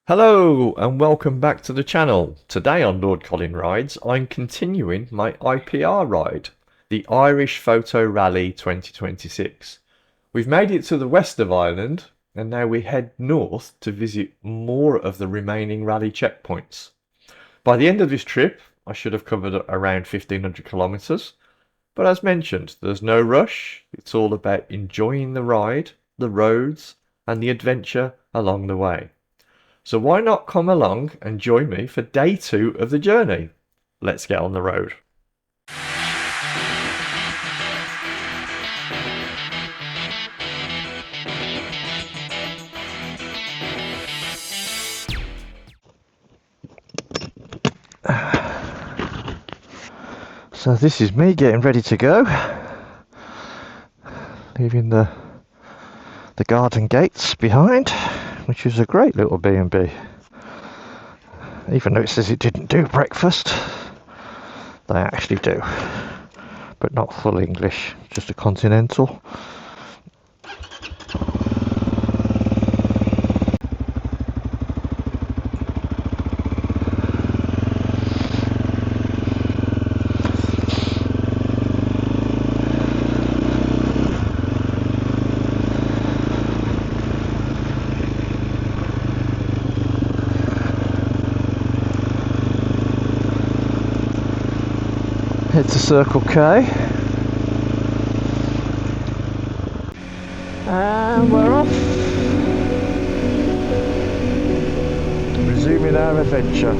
Hello and welcome back to the channel. Today on Lord Colin Rides, I'm continuing my IPR ride, the Irish Photo Rally 2026. We've made it to the west of Ireland and now we head north to visit more of the remaining rally checkpoints. By the end of this trip, I should have covered around 1500 kilometres, but as mentioned, there's no rush. It's all about enjoying the ride, the roads and the adventure along the way. So why not come along and join me for day 2 of the journey? Let's get on the road. So this is me getting ready to go, leaving the garden gates behind, which is a great little B&B. Even though it says it didn't do breakfast, they actually do, but not full English, just a continental. Head to Circle K and we're off, resuming our adventure.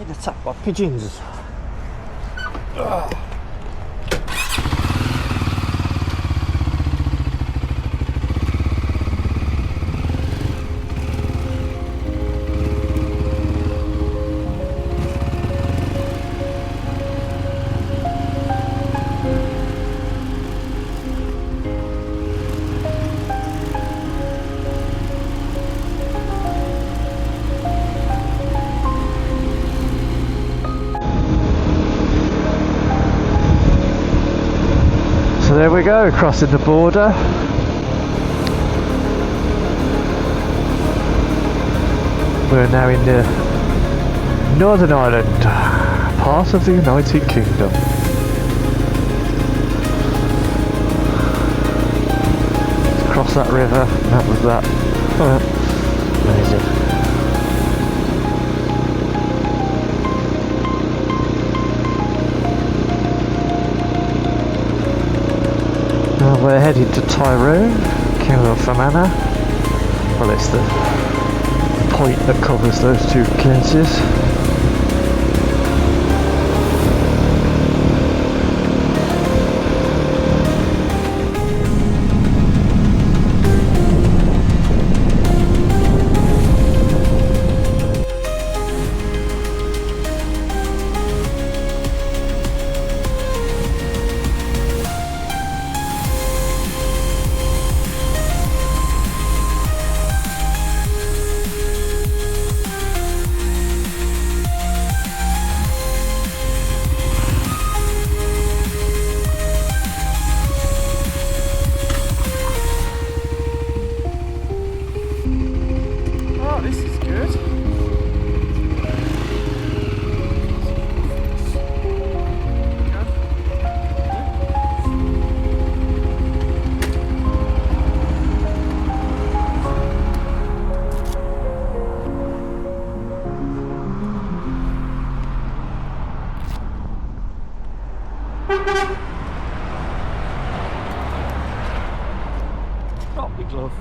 being attacked by pigeons. Ugh. So there we go, crossing the border. We're now in the Northern Ireland, part of the United Kingdom. Cross that river, and that was that. Amazing. We're heading to Tyrone, King of Fermanagh. Well, it's the point that covers those two counties. Drop the glove.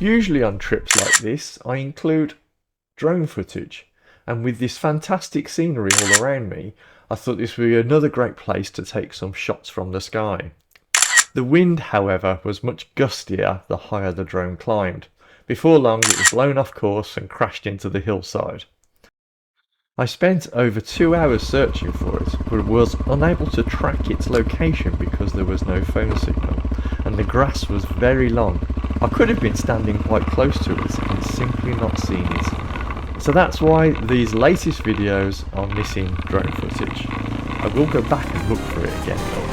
Usually on trips like this, I include drone footage, and with this fantastic scenery all around me, I thought this would be another great place to take some shots from the sky. The wind, however, was much gustier the higher the drone climbed. Before long, it was blown off course and crashed into the hillside. I spent over 2 hours searching for it, but was unable to track its location because there was no phone signal, and the grass was very long. I could have been standing quite close to it and simply not seen it. So that's why these latest videos are missing drone footage. I will go back and look for it again though.